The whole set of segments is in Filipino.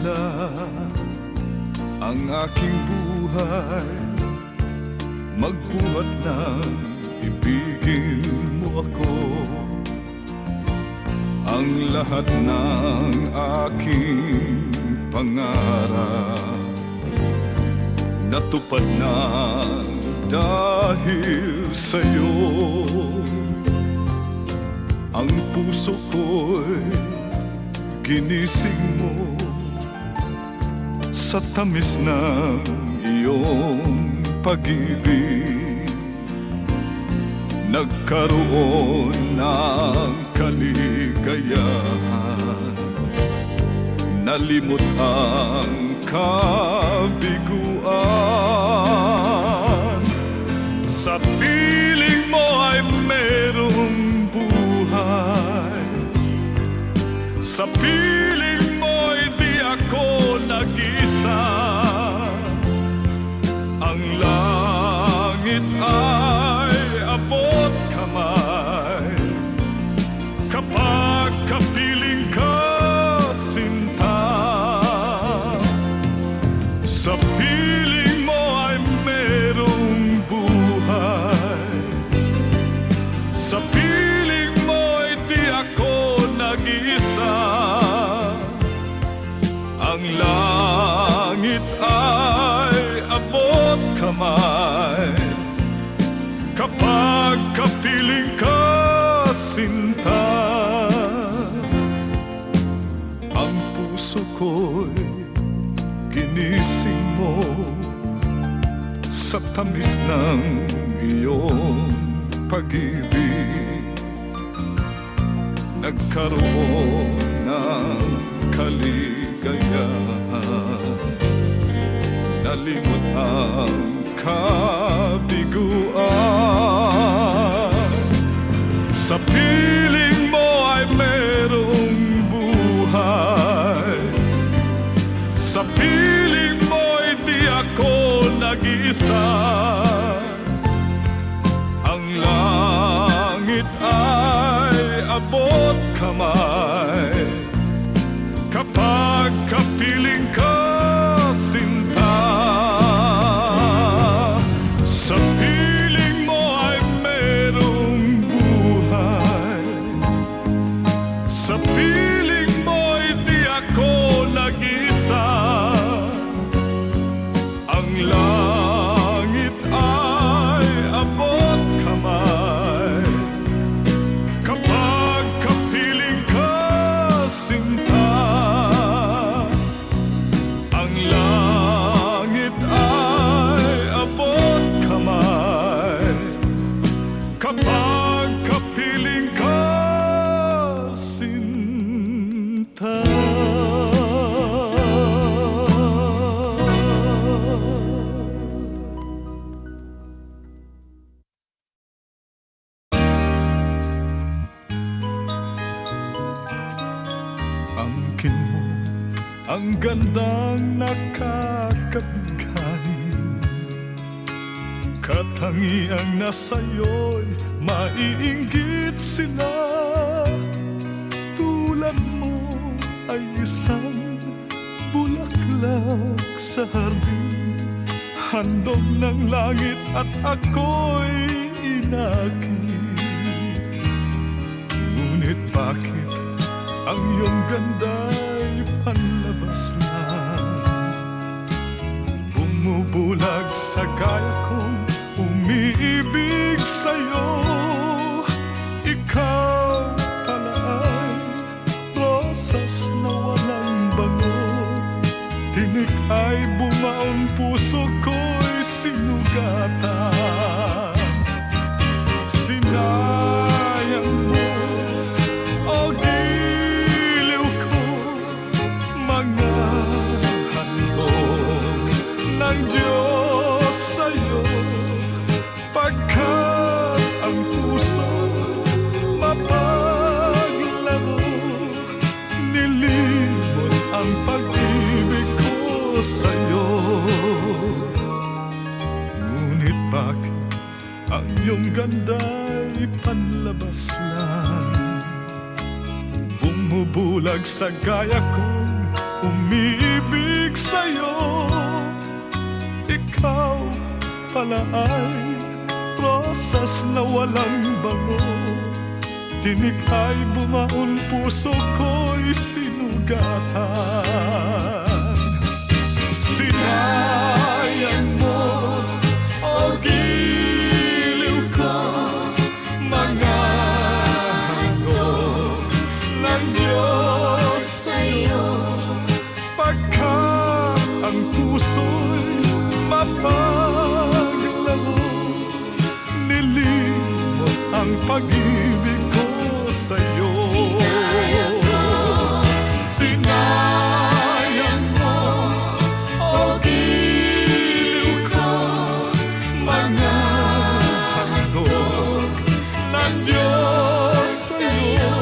masigla ang aking buhay. Magbuhat ng ibigin mo ako. Ang lahat ng aking pangarap natupad na dahil sa'yo. Ang puso ko'y ginising mo sa tamis ng iyong pag-ibig. Nagkaroon ng kaligayahan, nalimot ang kabiguan. Sa piling mo ay merong buhay, sa piling mo'y di ako nag-isa. Ang langit ay abot kamay kapag kapiling ka, sinta. Sa piling mo ay merong buhay, sa piling mo'y di ako nag-isa. Ang langit ay abot kamay kapag kapiling ka, sinta. Ang puso ko'y ginising mo sa tamis ng iyong pag-ibig. Nagkaroon ng kaligayahan, nalimot ang kabiguan. Sa piling mo ay merong buhay, sa piling mo'y di ako nag-isa. Ang langit ay abot kamay kapag kapiling ka, sinta. Sa piling mo ay merong buhay, sa piling mo'y di ako nag-isa. Ang langit ay abot kamay kapag kapiling ka, sinta. Ang langit ay abot kamay kapag kapiling ka, sinta. Angkin mo ang gandang nakakabigay, katangiang nasa'yo'y maiinggit sila. Tulad mo ay isang bulaklak sa hardin, handog ng langit at ako'y inakit. Ngunit bakit ang iyong ganda'y panlabas lang, bumubulag sa gaya kong umiibig sa'yo. Ikaw pala ay rosas na walang bango, tinik ay bumaon, puso ko'y sinugatan. Sinayang mo, o giliw ko, mga handog ng Diyos sa'yo. Pagkat ang puso mapaglaro, nilimot ang pag-ibig ko sa'yo. Ngunit bakit ang iyong ganda'y panlabas lang, bumubulag sa gaya kong umiibig sa'yo. Ikaw pala ay rosas na walang bango. Tinig ay bumaon, puso ko'y sinugatan. Sinayang mo, o giliw ko, mga handog ng Diyos sa'yo. Pagkat ang puso'y mapaglago, nilimot ang pag-ibig ko sa'yo. Sinayang mo, o giliw ko, mga handog ng Diyos sa'yo.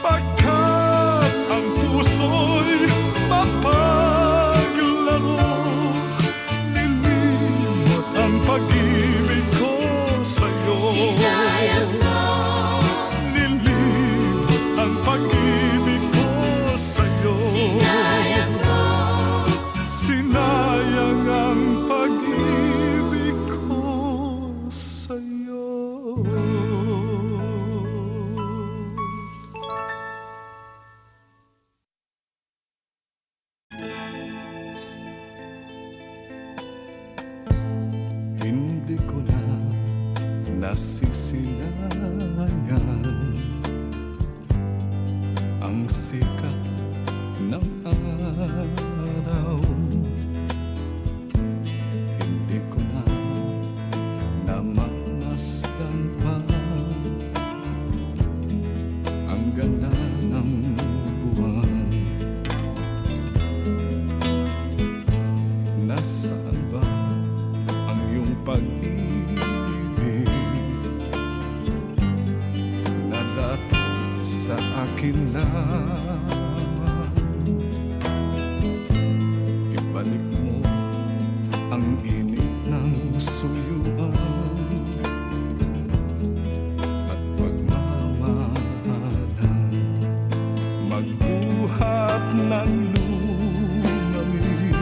Pagkat ang puso'y mapaglaro, nilimot ang pag-ibig ko sa'yo. Sinayang mo, ang pag-ibig ko sa'yo. sinayang mo, Sinayang ang pag-ibig ko sa'yo. Hindi ko na nasisilayan ang sikat ng araw. Hindi ko na namamasdan pa ang ganda ng buwan. Nasaan ba ang iyong pag-ibig na dati sa akin lamang? Ibalik mo ang init ng suyuan at pagmamahalan, magbuhat ng lumamin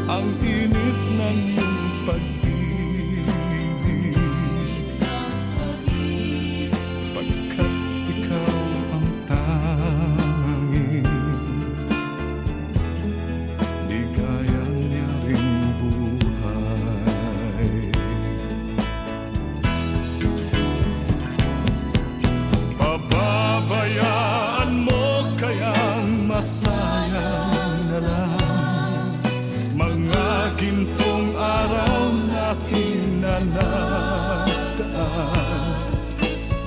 ang init ng iyong pag-ibig. Pagkat ikaw ang tanging ligaya niya ring buhay. Pababayaan mo kayang masayang na lang mga gintong araw natin na nagdaan.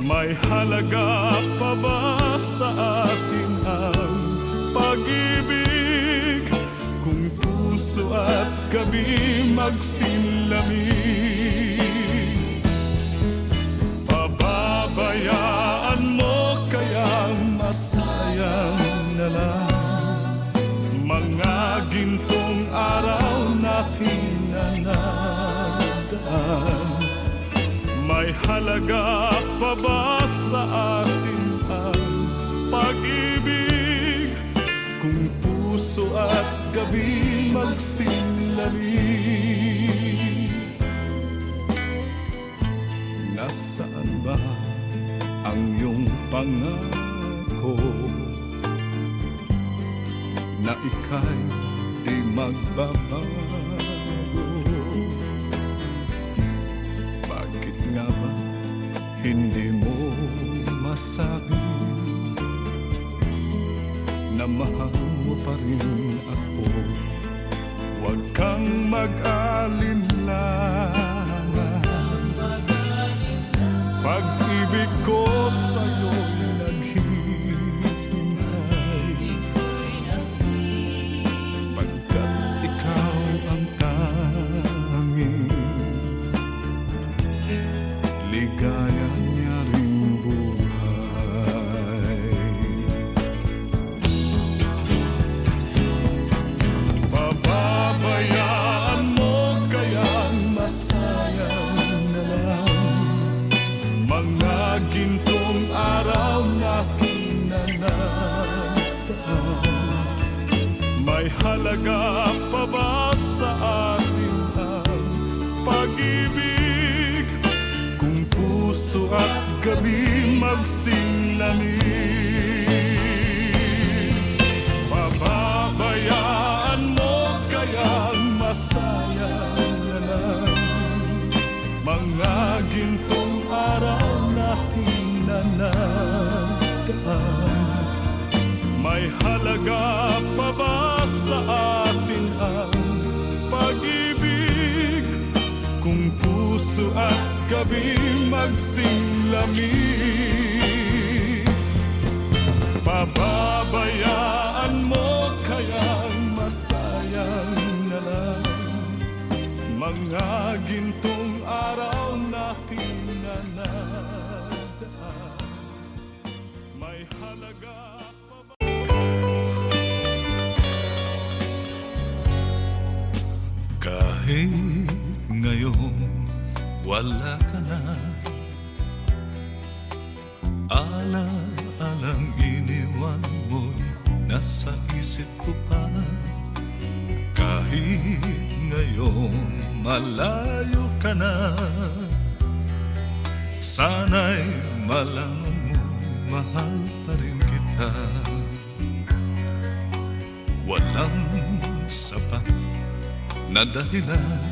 May halaga pa ba sa atin ang pag-ibig kung puso at gabi magsilamig? Pababayaan mo kayang masayang na lang mga gintong araw natin na nagdaan. May halaga pa ba sa atin ang pag-ibig kung puso at gabi magsilamig? Nasaan ba ang iyong pangako na ika'y di magbabago? Bakit nga ba hindi mo masabi na mahal mo pa rin ako? Huwag kang mag-alinlangan, pag-ibig ko sa'yo'y naghihintay. Pagkat ikaw ang tanging ligaya niya ring buhay. Pababayaan mo kayang masayang na lang mga gintong araw natin na nagdaan. halaga pa ba sa atin ang pag-ibig? Kung puso at gabi magsilamig, pababayaan mo kayang masayang na lang mga gintong araw natin na nagdaan. May halaga pa ba sa atin ang pag-ibig? Kung puso at gabi magsilamig, pababayaan mo kayang masayang na lang mga gintong araw natin na nadaan. May halaga pa ba? Kahit ngayon wala ka na, ala-alang iniwan mo'y nasa isip ko pa. Kahit ngayon malayo ka na, sana'y malaman mo mahal pa rin kita. Walang sapat na dahilan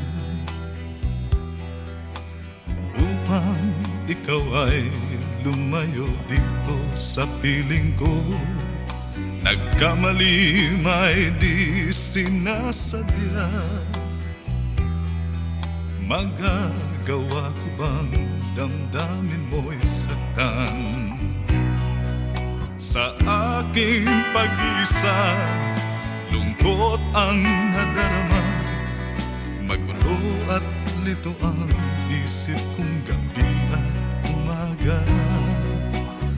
upang ikaw ay lumayo dito sa piling ko. Nagkamali may di sinasadya. Magagawa ko bang damdamin mo'y saktan? Sa aking pag-isa, lungkot ang nadarama. Magulo at lito ang isip kong gabi at umaga.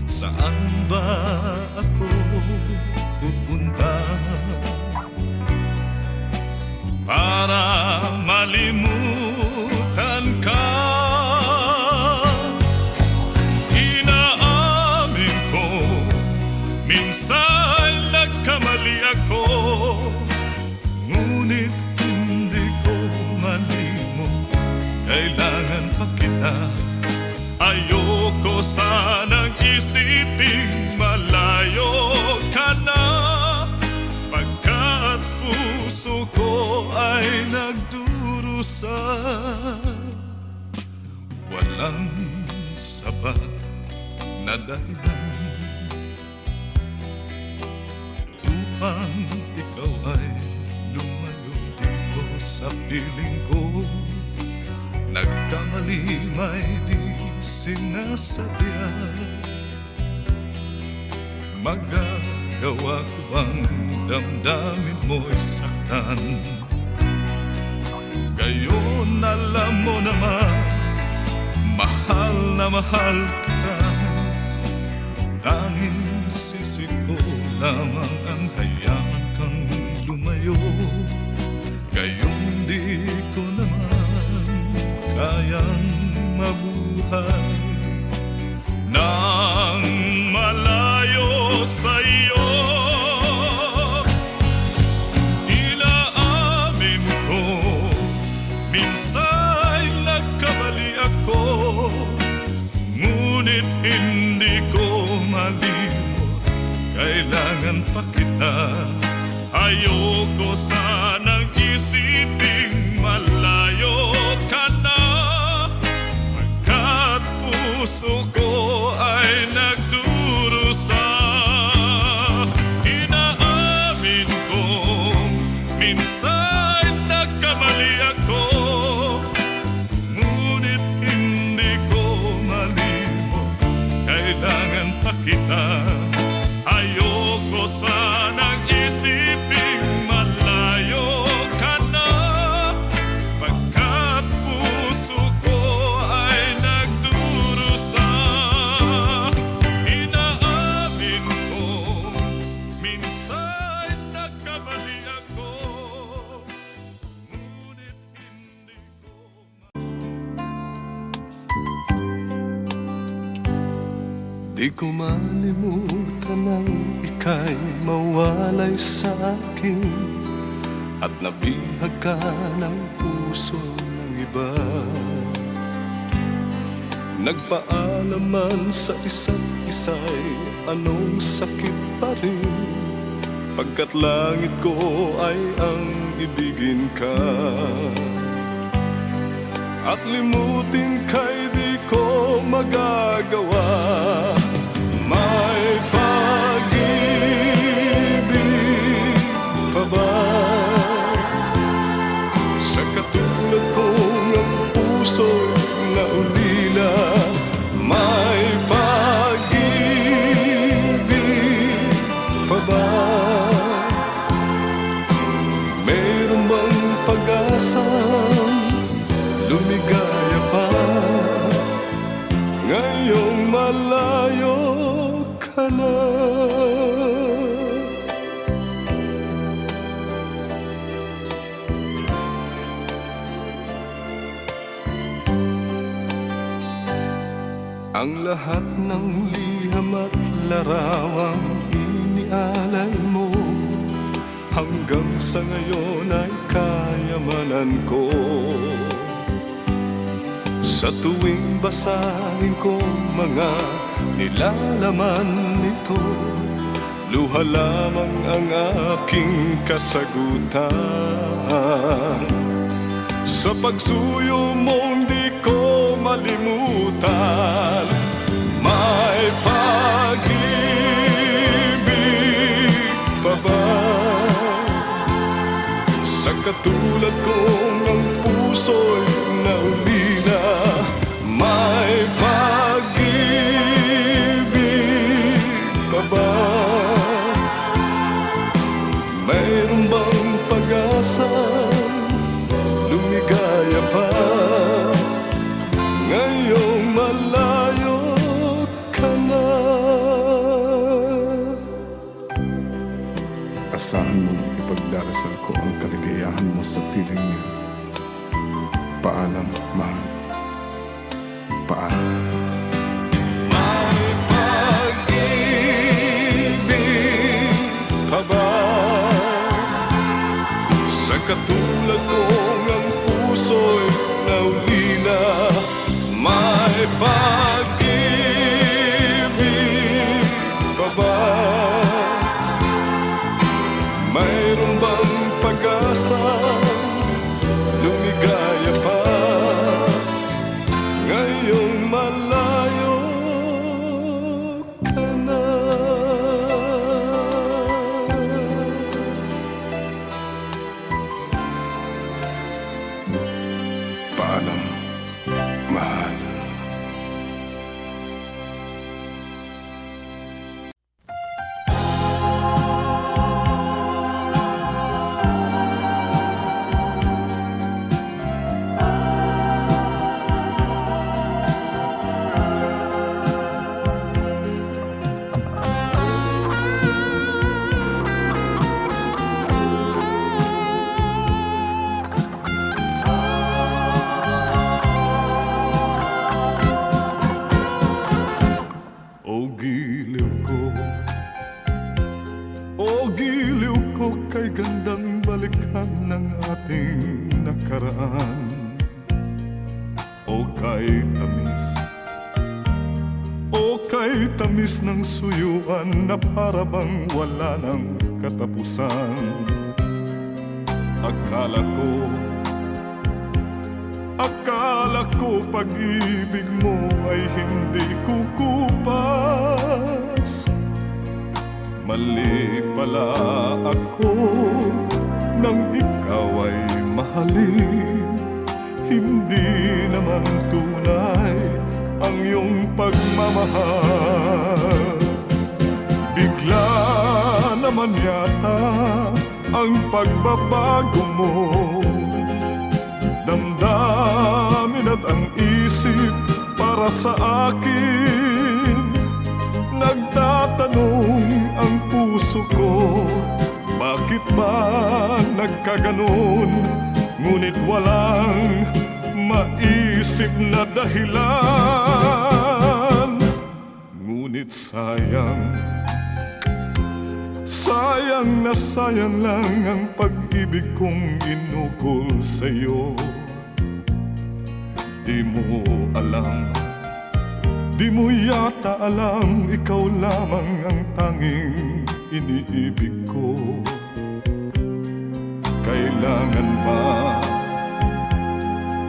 Saan ba ako pupunta para malimutan ka? Inaamin ko, minsan nagkamali ako, ngunit hindi ko malimot. Kailangan pa kita. Ayoko sanang isiping malayo ka na, pagkat puso ko ay nagdurusa. Walang sapat na dahilan upang ikaw ay lumayo dito sa piling ko. Nagkamali may di sinasadya. Magagawa ko bang damdamin mo'y saktan? Gayon alam mo naman, mahal na mahal kita. Tanging sisi ko lamang ang hayaan kang lumayo. Gayon di ko naman kayang mabuhay nang malayo sa iyo. Inaamin ko, minsan nagkamali ako, ngunit hindi ko malimot. Kailangan pa kita. Ayoko sanang isiping malayo ka na, pagkat puso ko ay nagdurusa. Inaamin ko, minsan nagkamali ako, ngunit hindi ko malimot. Kailangan pa kita. Ayoko sanang isiping malayo ka na, pagkat puso ko ay nagdurusa. Inaamin ko, minsan nagkamali ako, ngunit hindi ko di ko malimutan ang ika'y mawalay sa akin. at nabihag ka ng puso ng iba. Nagpaalaman sa isa't isa'y anong sakit pa rin, pagkat langit ko ay ang ibigin ka. At limutin ka'y di ko magagawa. May pag-ibig pa ba sa katulad kong ang puso'y naulila? May pag-ibig pa ba? Meron bang pag-asang lumigaya pa ngayong malayo ka na? Ang lahat ng liham at larawang inialay mo hanggang sa ngayon ay kayamanan ko. Sa tuwing basahin ko mga nilalaman nito, luha lamang ang aking kasagutan. Sa pagsuyo mong di ko malimutan, may pag-ibig pa ba sa katulad kong ang puso'y naulila? May pag-ibig pa ba? Mayroon bang pag-asa lumigaya pa ngayong malayo ka na? Asahan mong ipagdarasal ko ang kaligayahan mo sa piling niya. Paalam, mahal. Paalam. May pag-ibig pa ba sa katulad kong ang puso'y naulila? May pag-ibig pa ba? Mayroon bang pag-asa lumigaya pa ngayong malayo ka na? Paalam, mahal. O giliw ko kay gandang balikan ng ating nakaraan. O kay tamis ng suyuan na para bang wala ng katapusan. Akala ko pag-ibig mo ay hindi kukupas. Mali pala ako nang ikaw ay mahalin. Hindi naman tunay ang iyong pagmamahal. Bigla naman yata ang pagbabago mo. Damdamin at ang isip para sa akin. Nagtatanong ang puso ko, bakit ba nagkaganon? Ngunit walang maisip na dahilan. Ngunit sayang Sadyang nasayang lang ang pag-ibig kong inukol sa'yo. Di mo alam, di mo yata alam, ikaw lamang ang tanging iniibig ko.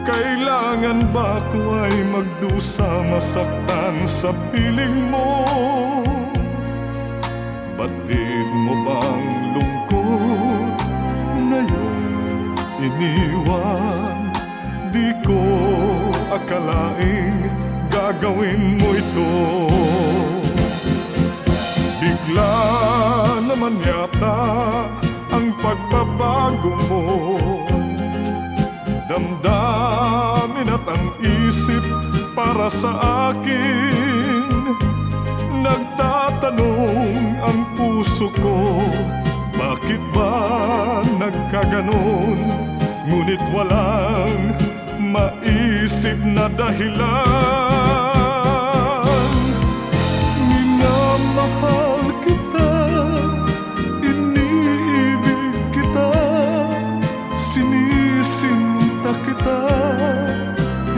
Kailangan ba ko ay magdusa, masaktan sa piling mo? Batid mo bang lungkot ngayong iniwan? Di ko akalaing gagawin mo ito. Bigla naman yata ang pagbabago mo. Damdamin at ang isip para sa akin. Nagtatanong ang puso ko, bakit ba nagkaganon? Ngunit walang maisip na dahilan. Minamahal kita, iniibig kita, sinisinta kita.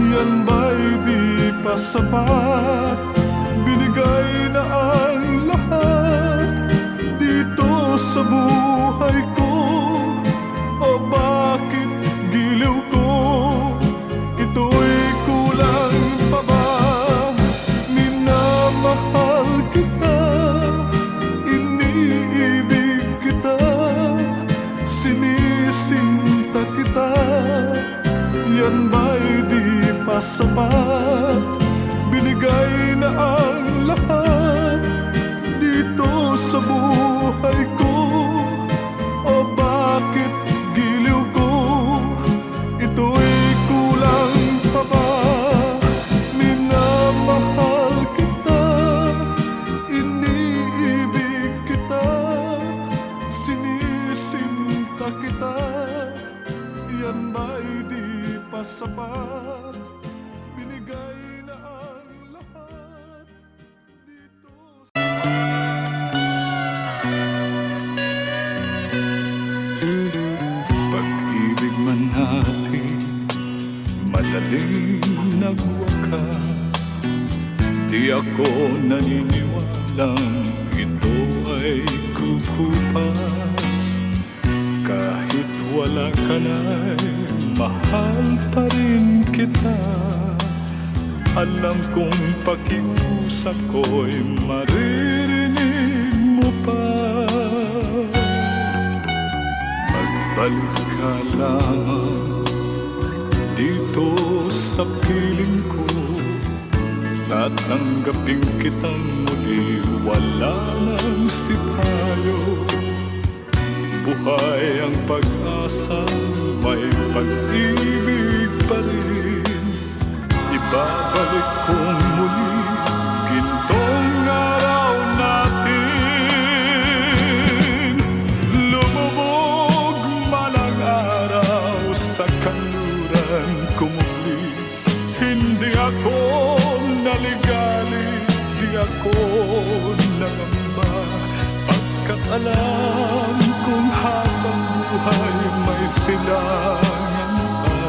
Yan ba'y di pa sapat? Binigay na ang lahat dito sa buhay ko. O bakit giliw ko? Ito'y kulang pa ba? Minamahal kita, iniibig kita, sinisinta kita. Yan ba'y di pa sapat? Binigay na ang lahat dito sa buhay ko. O bakit giliw ko? Ito'y kulang pa ba? Minamahal kita, iniibig kita, sinisinta kita. Yan ba'y di pa sapat? Binigay na ang lahat dito. Pag-ibig man natin madaling nagwakas, di ako naniniwalang ito ay kukupas. Kahit wala ka na'y mahal pa rin kita. Alam kong pakiusap ko'y maririnig mo pa. Magbalik ka lamang dito sa piling ko. Tatanggapin kitang muli, wala nang sipayo. Buhay ang pag-asa, may pag-ibig pa rin. Ibabalik kong muli gintong araw natin. Lumubog man ang araw sa kanluran ko muli. Hindi ako naligali, di ako nangamba. Pagkat alam kung habang buhay may silangan pa.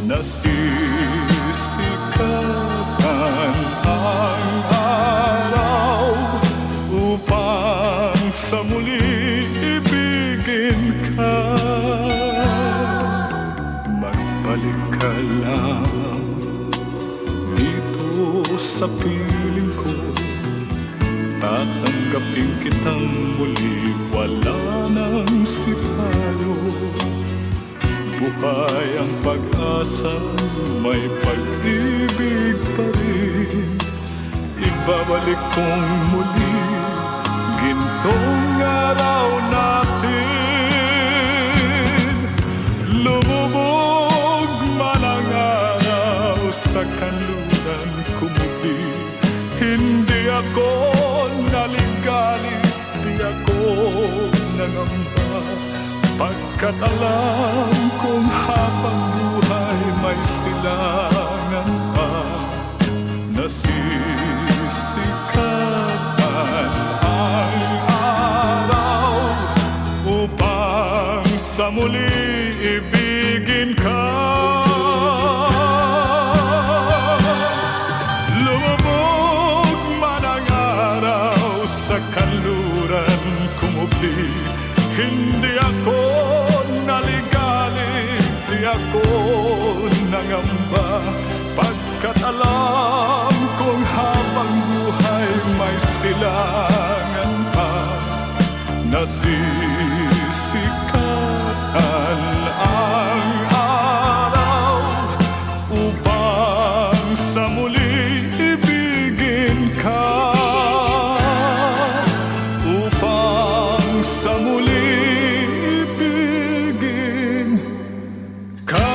Nasisikapan ang araw upang sa muli ibigin ka. Magbalik ka lang dito sa piling ko. Tatanggapin kitang muli, wala nang sipayo. Buhay ang pag-asa, may pag-ibig pa rin. Ibabalik kong muli gintong araw natin. Lumubog man ang araw sa kanluran ko muli. Hindi ako naligali, di ako nangamba. Pagkat alam kong habang buhay may silangan pa. Nasisikapan ang araw sa muli ibigin ka. Lumubog man ang araw sa kanluran kumubli, hindi ako naligali, di ako nangamba, pagkat alam kong habang buhay may silangan pa. Nasisikatan ang araw upang sa muli ibigin ka, upang sa muli ibigin ka.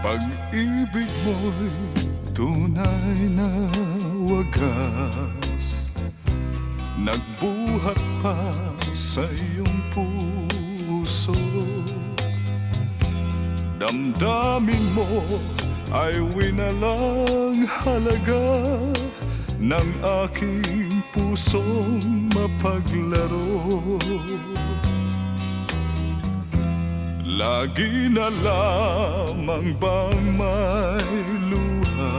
Pag-ibig mo'y tunay na wagas, nagbuhat pa sa iyong puso. Damdamin mo ay winalang halaga ng aking pusong mapaglaro. Lagi na lamang bang may luha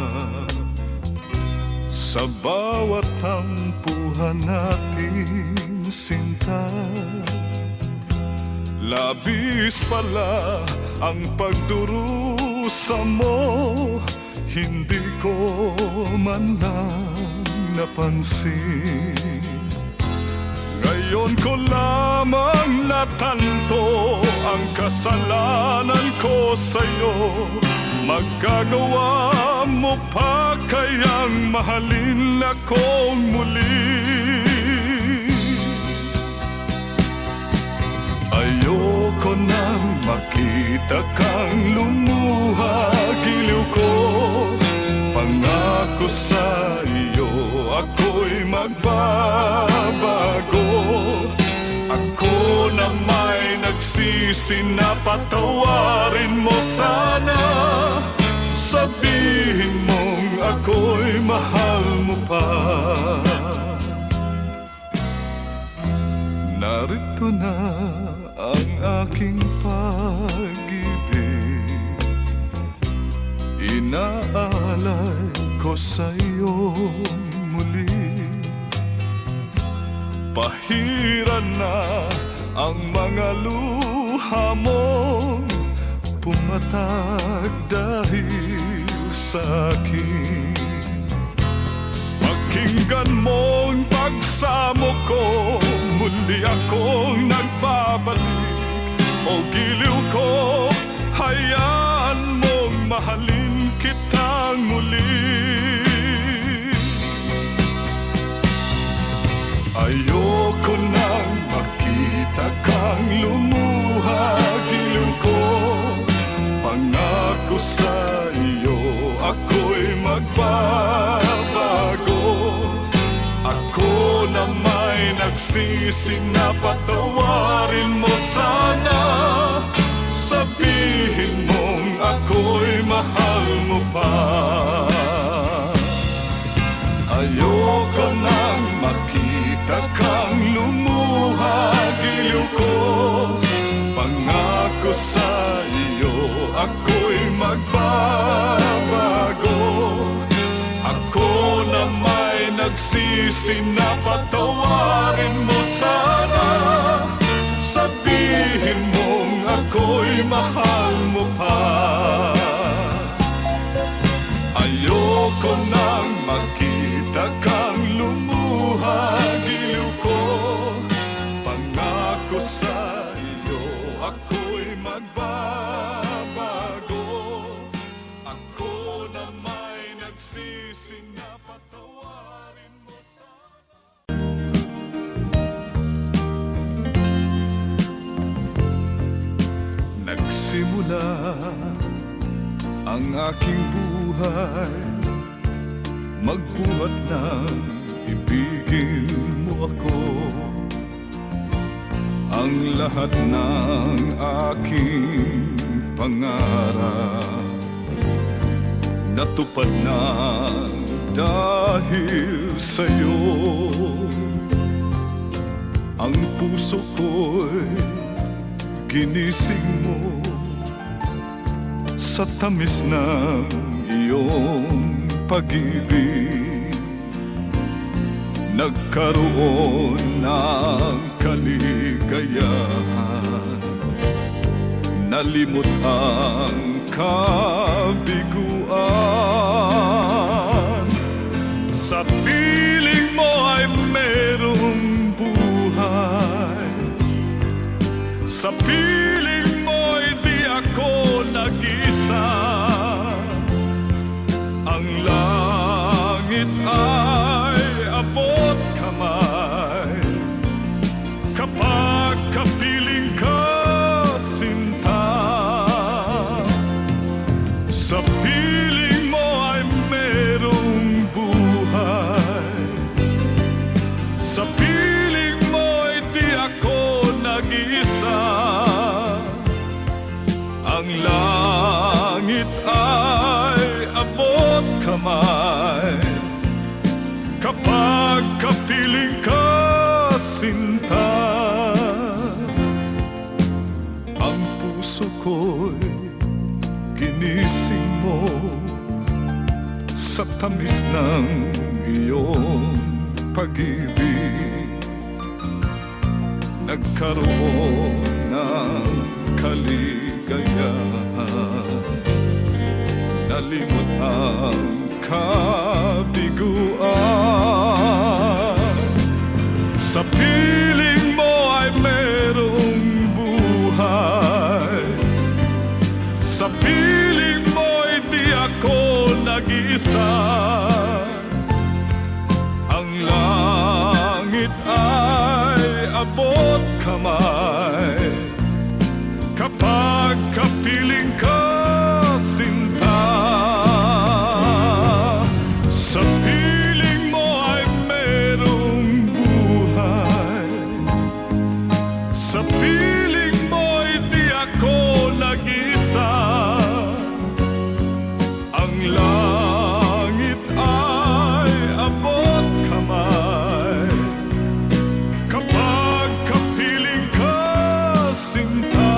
sa bawat tampuhan natin, sinta? Labis pala ang pagdurusa mo, hindi ko man lang napansin. Ngayon ko lamang natanto ang kasalanan ko sa'yo. Magagawa mo pa kayang mahalin akong muli? Ayoko nang makita kang lumuha, giliw ko. Pangako sa iyo ako'y magbabago. Ako na may nagsisi na patawarin mo sana. Sabihin mong ako'y mahal mo pa. Narito na ang aking pag-ibig, inaalay ko sa'yo muli. Pahiran na ang mga luha mo, pumatag dahil sa akin. Pakinggan mo ang pagsamo ko, muli akong nagbabalik. O giliw ko, hayaan mong mahalin kitang muli. Ayoko nang makita kang lumuha, giliw ko. Pangako sa iyo ako'y magbabago. Ako na may nagsisi na patawarin mo sana. Sabihin mong ako'y mahal mo pa. Ayoko nang makita kang lumuha, giliw ko. Pangako sa iyo ako'y magbabago. Ako na may nagsisi na patawarin mo sana. Sabihin mong ako'y mahal mo pa. Ayoko nang makita kang lumuha, giliw ko. Pangako sa iyo ako'y magbabago. Ako na may nagsisi na patawarin mo sana. Nagsimula ang aking buhay, magbuhat ng ibigin mo ako. ang lahat ng aking pangarap natupad na dahil sa'yo. Ang puso ko'y ginising mo sa tamis ng iyong pag-ibig. Nagkaroon ng kaligayahan, nalimot ang kabiguan. Sa piling mo ay merong buhay, sa piling mo'y di ako nag-isa. Ang langit ay abot kamay kapag kapiling ka, sinta. Sa piling mo ay merong buhay, sa piling mo'y di ako nag-isa. Ang langit ay abot kamay kapag kapiling ka, sinta. Ang puso ko'y ginising mo sa tamis ng iyong pag-ibig. Nagkaroon ng kaligayahan, nalimot ang kabiguan. Sa piling mo ay merong buhay, sa piling mo'y di ako nag-isa. Ang langit ay abot kamay kapag kapiling ka, sinta. Sa piling mo ay merong buhay, sa piling mo'y di ako nag-isa. Ang langit ay abot kamay kapag kapiling ka, sinta.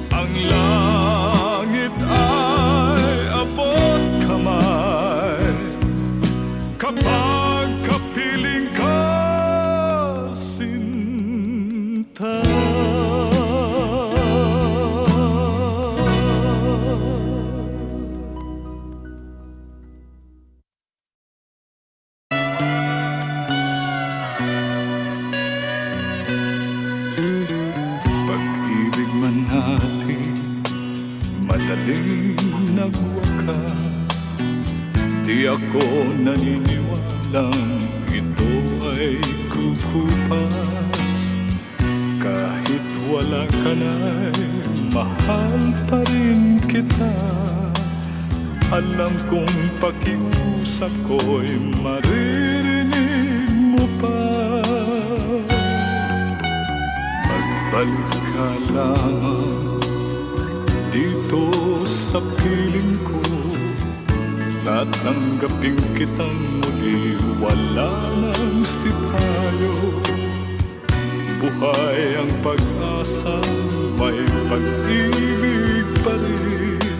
Ang langit ay abot kamay kapag kapiling ka, sinta. Pag-ibig man natin madaling nagwakas, di ako naniniwalang ito ay kukupas. Kahit wala ka na'y mahal pa rin kita. Alam kong pakiusap ko'y maririnig mo pa. Magbalik ka lamang dito sa piling ko, tatanggapin kitang muli, wala nang sipayo. Buhay ang pag-asa, may pag-ibig pa rin.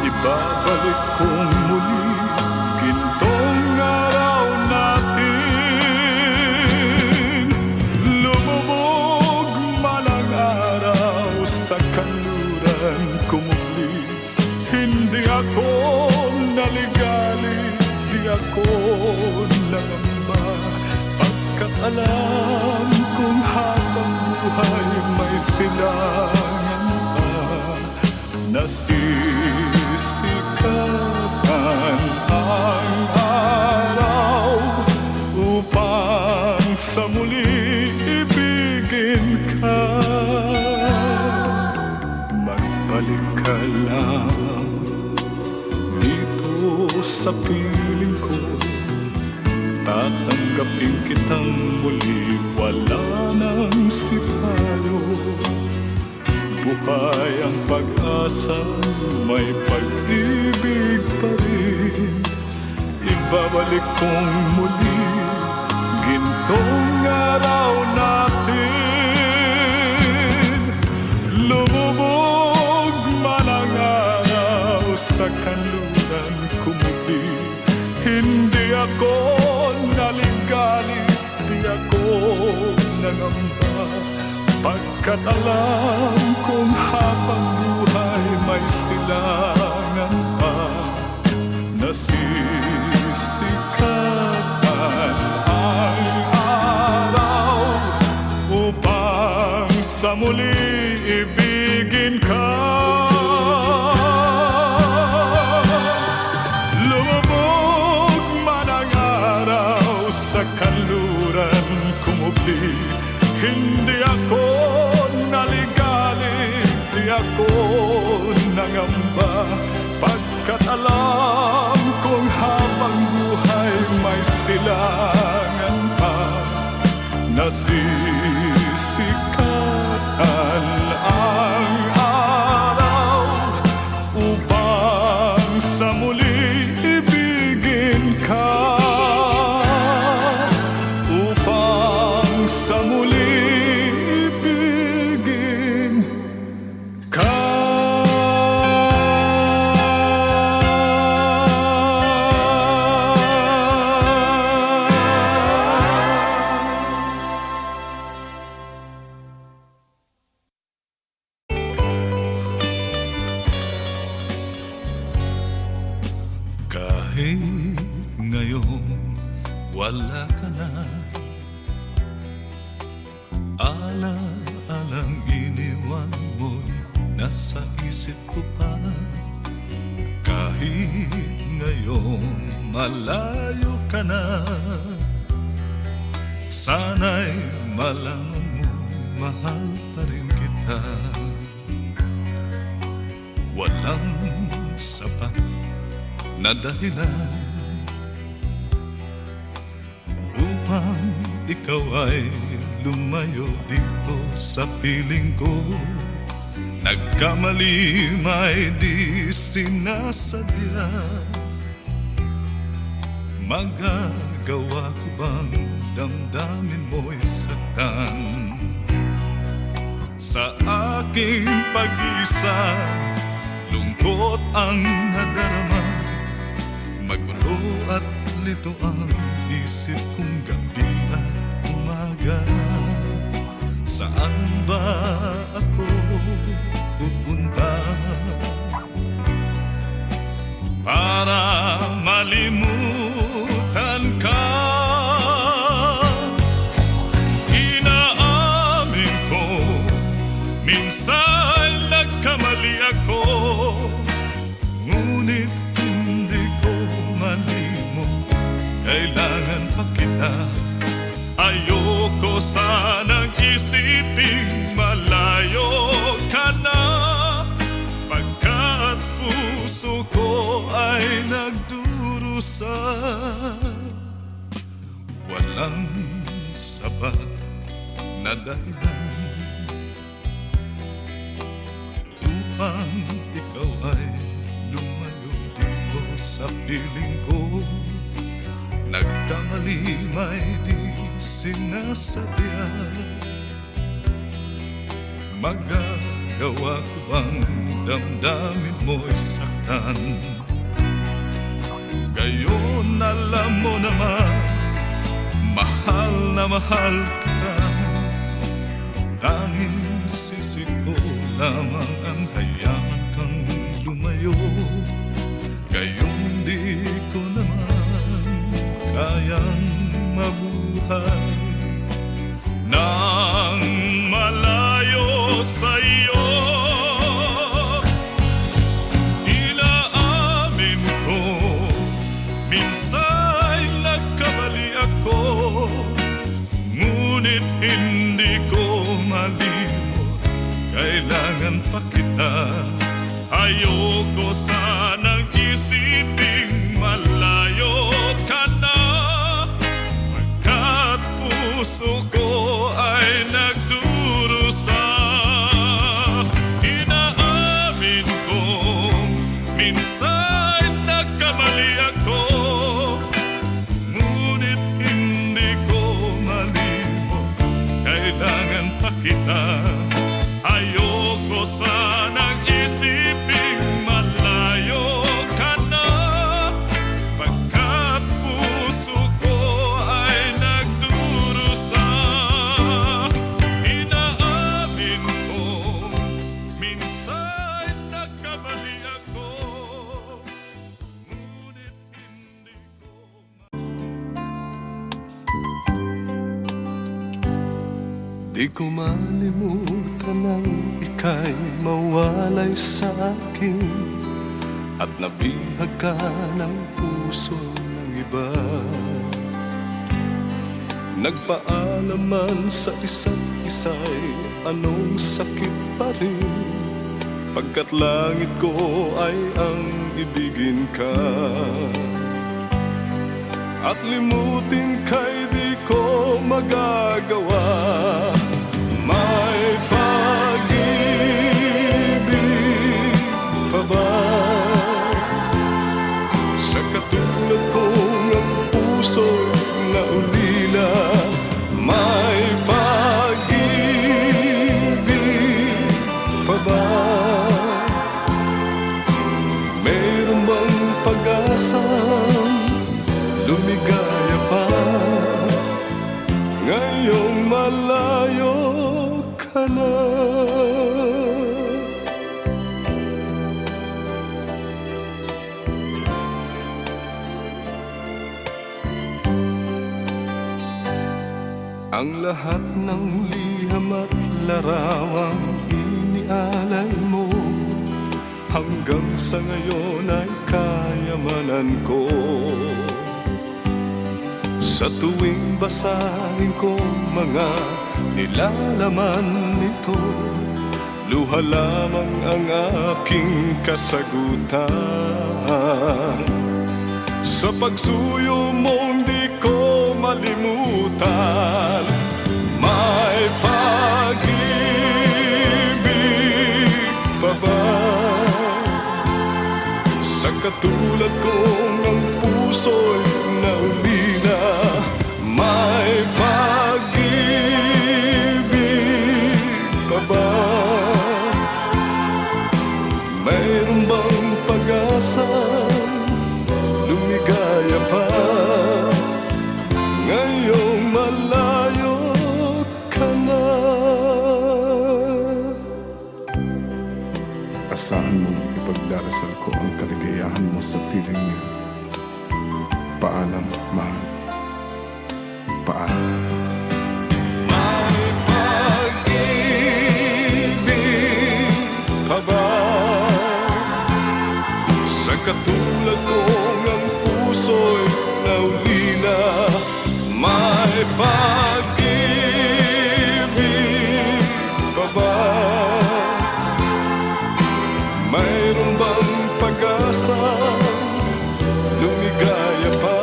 Ibabalik kong muli gintong araw natin. Lumubog man ang araw sa kanluran ko muli. Hindi ako naligali, di ako nangamba, pagkat alam kung habang buhay may silangan pa. Nasisikapan ang araw upang sa muli ibigin ka. Magbalik ka lang dito sa piling ko, Tatanggapin kitang muli, wala nang sipayo. Buhay ang pag-asa, may pag-ibig pa rin. Ibabalik kong muli, gintong araw natin. Lumubog man ang araw sa kanluran kumubi. Hindi ako naligali, di ako nangamba, pagkat alam kong habang buhay may silangan pa. Nasisikatan ang araw upang sa muli ibigin ka. Lumubog man ang araw sa kanluran kumubi. Hindi ako naligali, di ako nangamba, pagkat alam kong habang buhay may silangan pa. Nasisikatan ang araw upang sa muli ibigin ka. Upang sa muli ibigin ka. Kahit ngayon wala ka na, ala-alang iniwan mo'y nasa isip ko pa. Kahit ngayon malayo ka na, sana'y malaman mo mahal pa rin kita. Walang sapat na dahilan upang ikaw ay lumayo dito sa piling ko. Nagkamali may di sinasadya. Magagawa ko bang damdamin mo'y saktan? Sa aking pag-isa, lungkot ang nadarama. Magulo at lito ang isip kong gabi at umaga. Saan ba ako pupunta para malimutan ka? Inaamin ko, minsan nagkamali ako, ngunit hindi ko malimot, kailangan pa kita. Ayoko sanang isiping malayo ka na, pagkat puso ko ay nagdurusa. Walang sapat na dahilan upang ikaw ay lumayo dito sa piling ko. Nagkamali may di sinasadya. Magagawa ko bang damdamin mo'y saktan? Gayon alam mo naman, mahal na mahal kita. Tanging sisi ko lamang ang hayaan kang lumayo. Gayon di ko naman kayang mabuhay nang malayo sa iyo. Inaamin ko, minsan nagkamali ako, ngunit hindi ko malimot, kailangan pa kita. Ayoko sanang isiping malayo ka na, puso ko ay nagdurusa. Inaamin kong minsan nagkamali ako, ngunit hindi ko malimot, kailangan pa kita. Ayoko sanang isiping malayo ka na, pagkat puso ko ay nagdurusa. Inaamin ko, minsan nagkamali ako, ngunit hindi ko di ko malimutan ang ika'y mawalay sa akin, at nabihag ka ng puso ng iba. Nagpaalaman sa isa't isa'y anong sakit pa rin, pagkat langit ko ay ang ibigin ka. At limutin ka'y di ko magagawa. May pag-ibig pa ba sa katulad kong ang puso'y naulila? May pag-ibig pa ba? Meron bang pag-asang lumigaya pa ngayong malayo ka na? Ang lahat ng liham at larawang inialay mo, hanggang sa ngayon ay kayamanan ko. Sa tuwing basahin ko mga nilalaman nito, luha lamang ang aking kasagutan. Sa pagsuyo mo di ko malimutan. May pag-ibig pa ba sa katulad kong ang puso'y naulila? May pag-ibig pa ba? Mayroon bang pag-asa lumigaya pa ngayong malayo ka na? Asahan mong ipagdarasal ko ang kaligayahan mo sa piling niya. Paalam, mahal. Paalam. May pag-ibig pa ba sa katulad kong ang puso'y naulila? May pag-ibig pa ba? Mayroon bang pag-asa lumigaya pa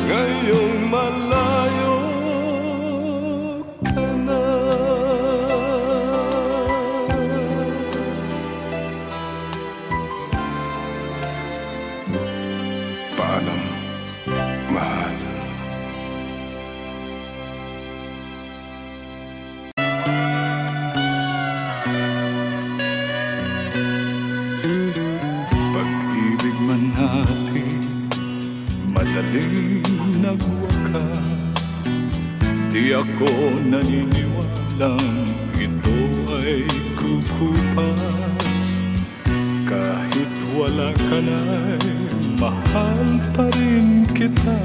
ngayong malayo ka na? Paalam, mahal. Pag-ibig man natin madaling nagwakas, di ako naniniwalang ito ay kukupas. Kahit wala ka na'y mahal pa rin kita.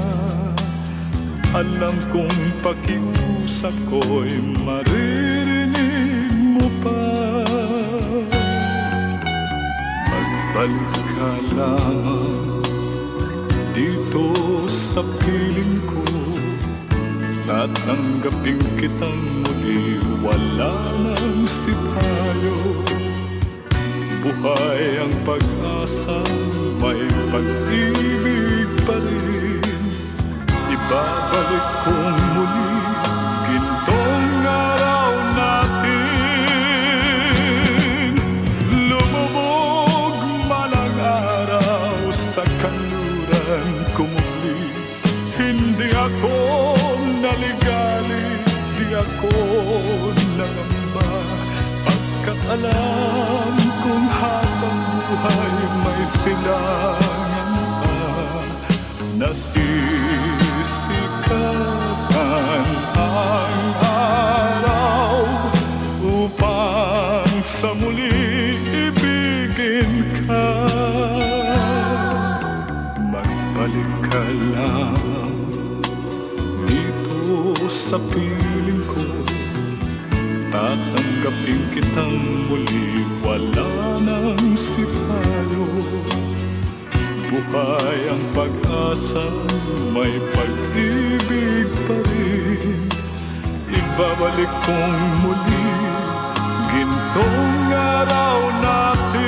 Alam kong pakiusap ko'y maririnig mo pa. Magbalik ka lamang dito sa piling ko, at tanggapin kitang muli. Wala nang sipayo, buhay ang pag-asa, may pag-ibig pa rin. Ibabalik kong muli gintong araw natin. Lumubog man ang araw sa kanluran ko muli. Hindi ako naligali, di ako nangamba, pagkat alam kong habang buhay may silangan pa. Nasisikapan ang araw upang sa muli ibigin ka. Magbalik ka lang dito sa piling ko, tatanggapin kitang muli, wala nang sipayo. Buhay ang pag-asa, may pag-ibig pa rin. Ibabalik kong muli gintong araw natin.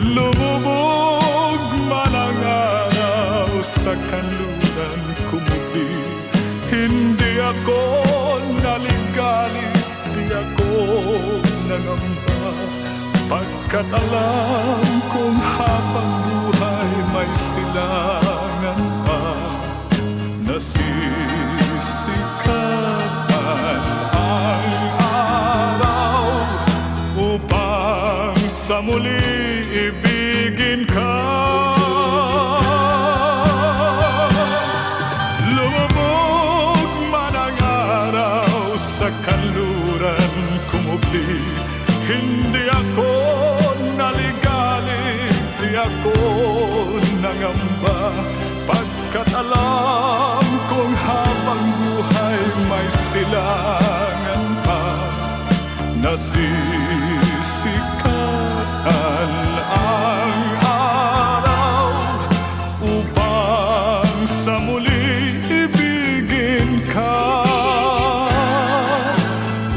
Lumubog man ang araw sa kanluran ko muli. Hindi ako naligali, di ako nangamba, pagkat alam kong habang buhay may silangan pa. Nasisikapan ang araw upang sa muli ibigin ka. Lumubog man ang araw sa kanluran ko muli. Hindi ako naligali, di ako nangamba, pagkat alam kong habang buhay may silangan pa. Nasisikatan ang araw upang sa muli ibigin ka.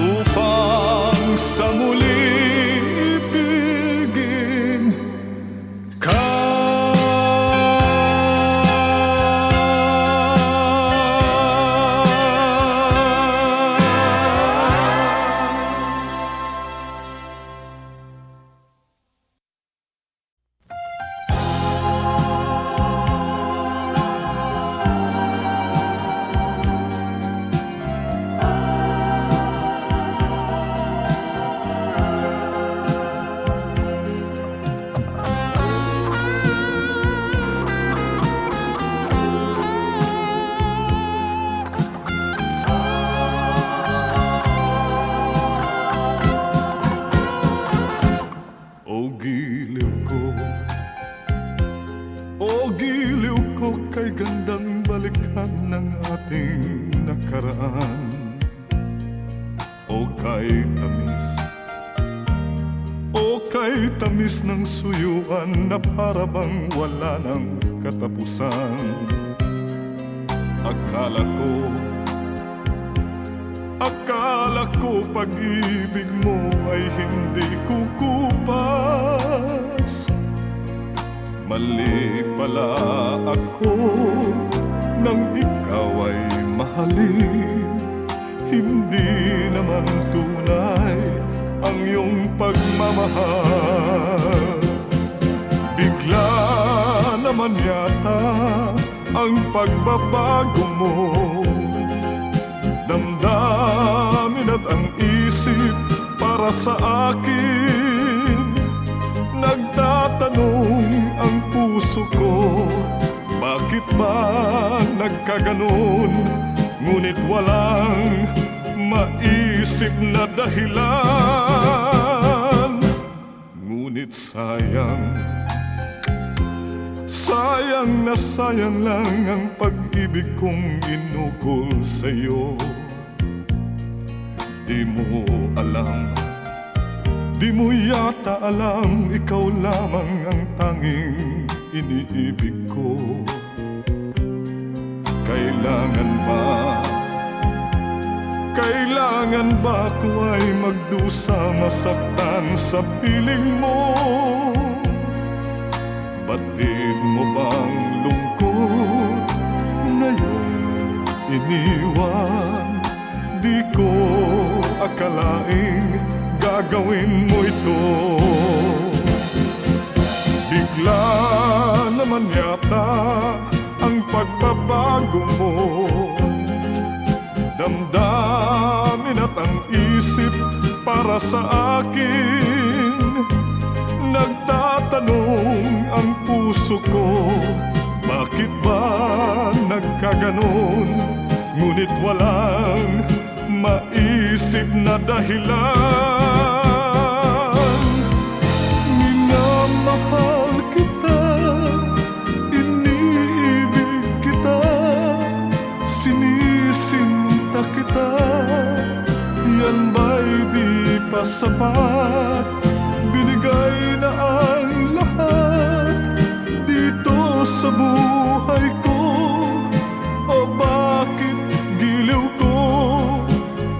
Upang sa muli ibigin ka. O giliw ko kay gandang balikan ng ating nakaraan. O kay tamis ng suyuan na parabang wala ng katapusan. Akala ko pag-ibig mo ay hindi kukupas. Mali pala ako nang ikaw ay mahalin. Hindi naman tunay ang iyong pagmamahal. Bigla naman yata ang pagbabago mo. Damdamin at ang isip para sa akin. Nagtatanong ang puso ko, bakit ba nagkaganon? Ngunit walang maisip na dahilan. Ngunit sayang na sayang lang ang pag-ibig kong inukol sa'yo. Di mo alam, di mo yata alam, ikaw lamang ang tanging iniibig ko. Kailangan ba ako ay magdusa, masaktan sa piling mo? Batid mo bang lungkot ngayon iniwan. Di ko akalaing gagawin mo ito. Bigla naman yata ang pagbabago mo. Damdamin at ang isip para sa akin. Nagtatanong ang puso ko, bakit ba nagkaganon? Ngunit walang maisip na dahilan. Minamahal kita, iniibig kita, sinisinta kita. Yan ba'y di pa sapat? Binigay na ang lahat dito sa buhay ko. O bakit giliw ko?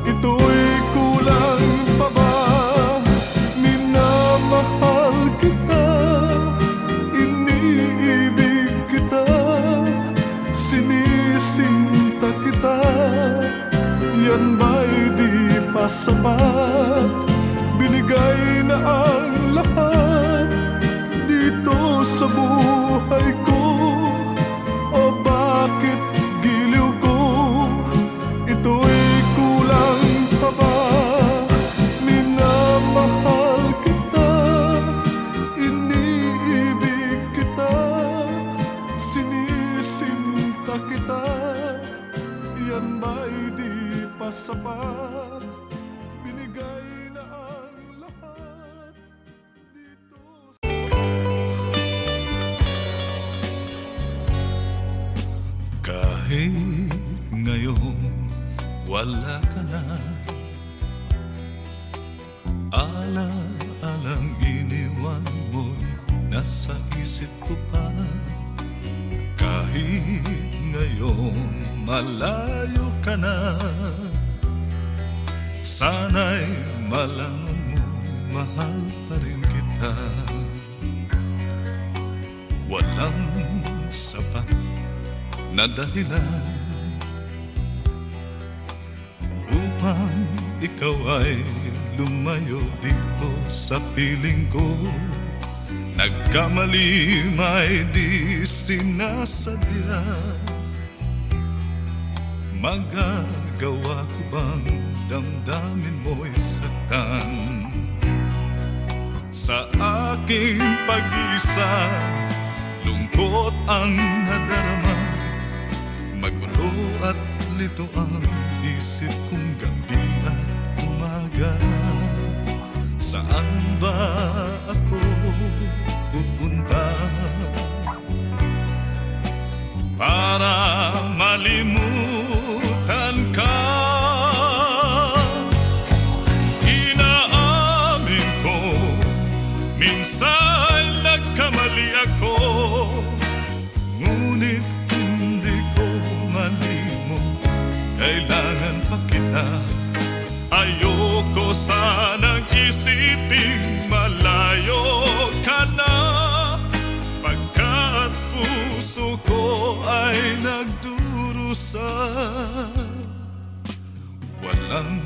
Ito'y kulang pa ba? Minamahal kita, iniibig kita, sinisinta kita. Yan ba'y di pa sapat? Binigay na ang lahat dito sa buhay ko. O bakit giliw ko? Ito'y kulang pa ba? Minamahal kita, iniibig kita, sinisinta kita. Yan ba'y di pa sapat? Binigay na ang lahat dito sa... Kahit ngayon wala ka na, ala-alang iniwan mo'y nasa isip ko pa. Kahit ngayon malayo ka na, sana'y malaman mo, mahal pa rin kita. Walang sapat na dahilan upang ikaw ay lumayo dito sa piling ko. Nagkamali may di sinasadya. Magagawa ko bang damdamin mo'y saktan? Sa aking pag-isa, lungkot ang nadarama. Magulo at lito ang isip kong gabi at umaga. Saan ba ako pupunta para malimutan ka? Inaamin ko, minsan nagkamali ako, ngunit hindi ko malimot. Kailangan pa kita. Ayoko sanang isipin malayo ka na, pagkat puso ko ay nagdurusa. Walang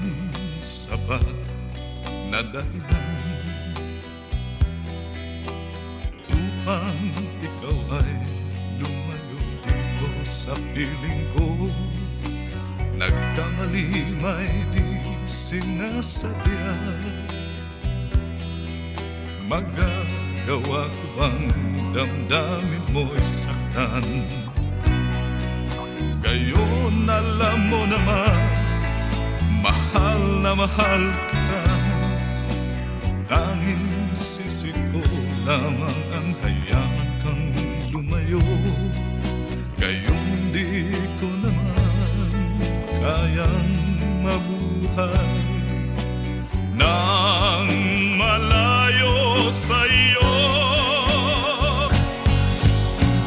sapat na dahilan upang ikaw ay lumayo dito sa piling ko. Nagkamali may di sinasadya. Magagawa ko bang damdamin mo'y saktan? Gayon alam mo naman, mahal na mahal kita. Tanging sisi ko lamang ang hayaan kang lumayo. Gayon di ko naman kayang mabuhay nang malayo sa iyo.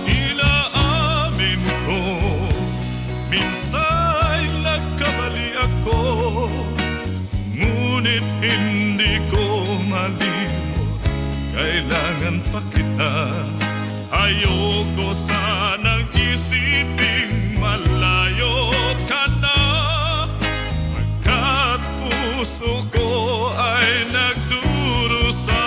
Inaamin ko, minsan nagkamali ako, ngunit hindi ko malimot. Kailangan pa kita. Ayoko sanang isiping malayo ka na, pagkat puso ko ay nagdurusa.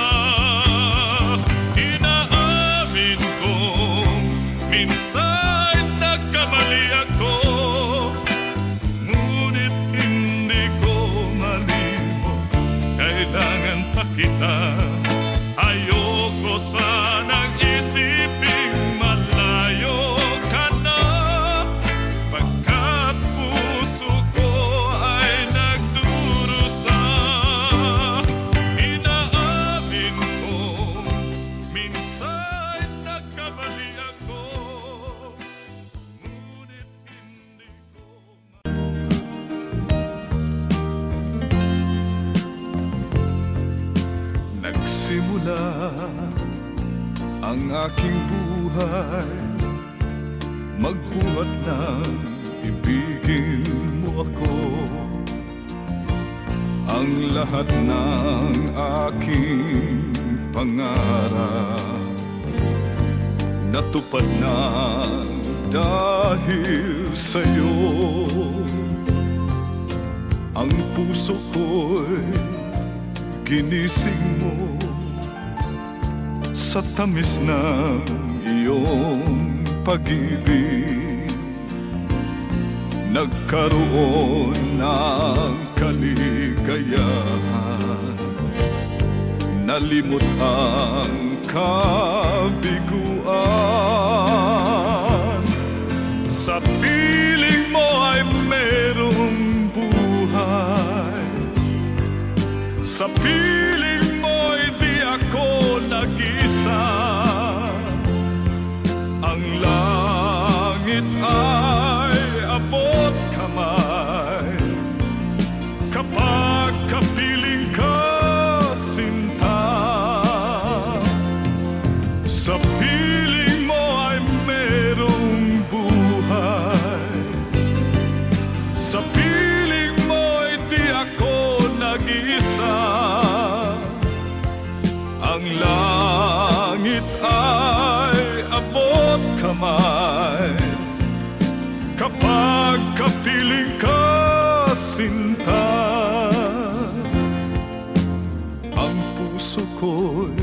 Inaamin kong minsan nagkamali ako, ngunit hindi ko malimot, kailangan pa kita. Ayoko sanang isiping malayo ka na, pagkat puso ko ay nagdurusa. Inaamin ko, minsan nagkamali ako, ngunit hindi ko Nagsimula ang aking buhay, magbuhat ng ibigin mo ako. Ang lahat ng aking pangarap natupad na dahil sa'yo. Ang puso ko'y ginising mo sa tamis ng iyong pag-ibig. Nagkaroon ng kaligayahan, nalimot ang kabiguan. Sa piling mo ay merong buhay, sa piling mo'y di ako nag-isa. Ang langit ay abot kamay kapag kapiling ka, sinta. Sa piling mo ay merong buhay, sa piling mo'y di ako nag-isa. Ang langit ay abot kamay kapag kapiling ka, sinta. Ang puso ko'y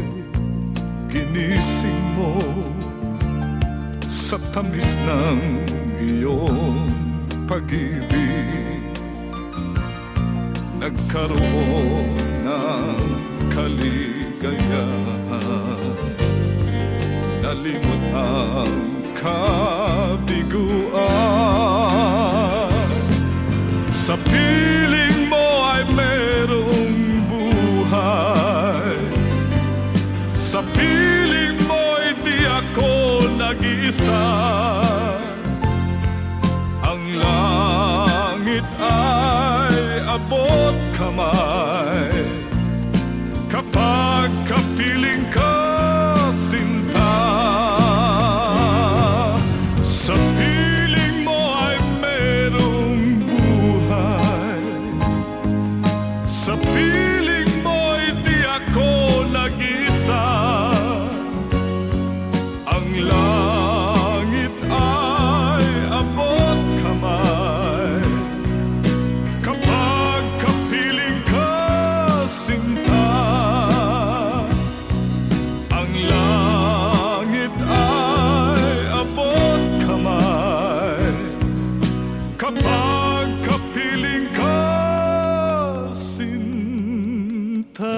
ginising mo sa tamis ng iyong pag-ibig. Nagkaroon ng kaligayahan, nalimot ang kabiguan. Sa piling mo ay merong buhay, sa piling mo'y di ako nag-isa. Ang langit ay abot kamay kapag kapiling ka, sinta. Sa piling mo ay merong buhay, sa piling mo'y di ako nag-isa. Ang langit ay abot kamay kapag kapiling ka, sinta. Ang langit ay abot kamay kapag kapiling ka, sinta.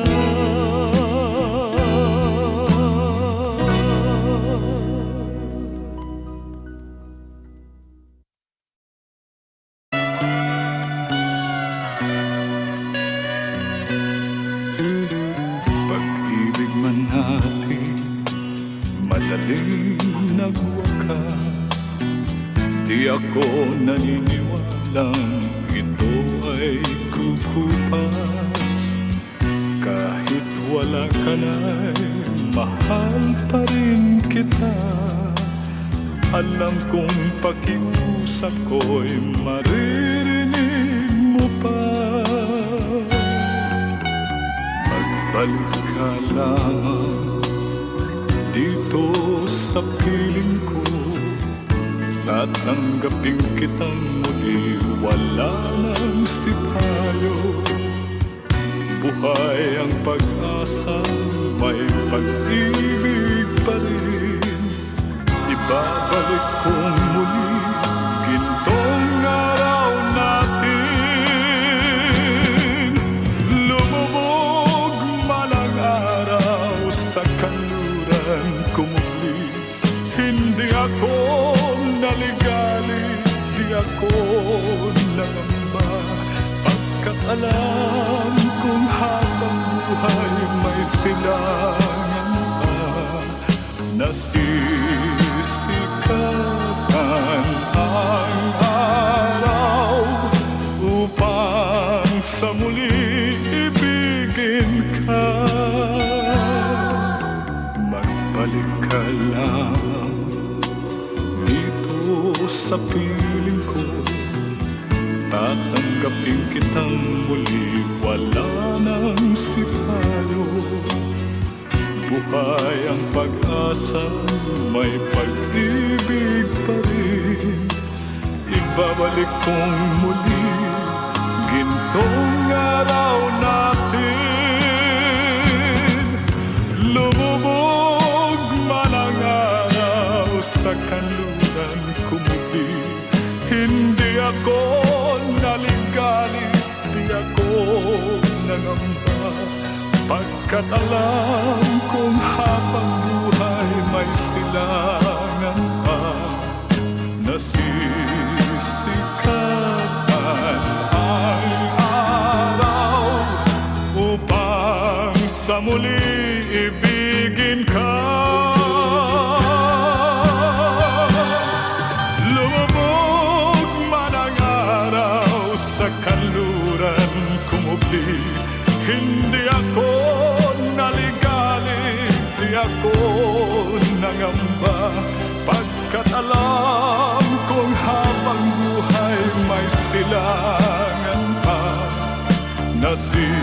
Pag-ibig man natin madaling nagwakas, di ako naniniwalang ito ay kukupas. Kahit wala ka na'y mahal pa rin kita. Alam kong pakiusap ko'y maririnig mo pa. Magbalik ka lamang dito sa piling ko, Tatanggapin kitang muli, wala nang sipayo. Buhay ang pag-asa, may pag-ibig pa rin. Ibabalik kong muli, gintong araw natin. Lumubog man ang araw sa kanluran ko muli. Hindi ako naligali, di ako nangamba. Pagkat alam kong habang buhay may silangan pa. Nasisikatan ang araw upang sa muli ibigin ka. Magbalik ka lang dito sa piling ko. Tatanggapin kitang muli, wala nang sipayo. Buhay ang pag-asa, may pag-ibig pa rin. Ibabalik kong muli, gintong araw natin. Lumubog man ang araw sa kanluran ko muli. Hindi ako naligali, di ako nangamba. Pagkat alam kong habang buhay may silangan pa. Nasisikatan ang araw upang sa muli ibigin ka. Lumubog man ang araw sa kanluran kumubli. Hindi ako naligali, di ako nangamba. Pagkat alam kong habang buhay may silangan pa. Nasisikatan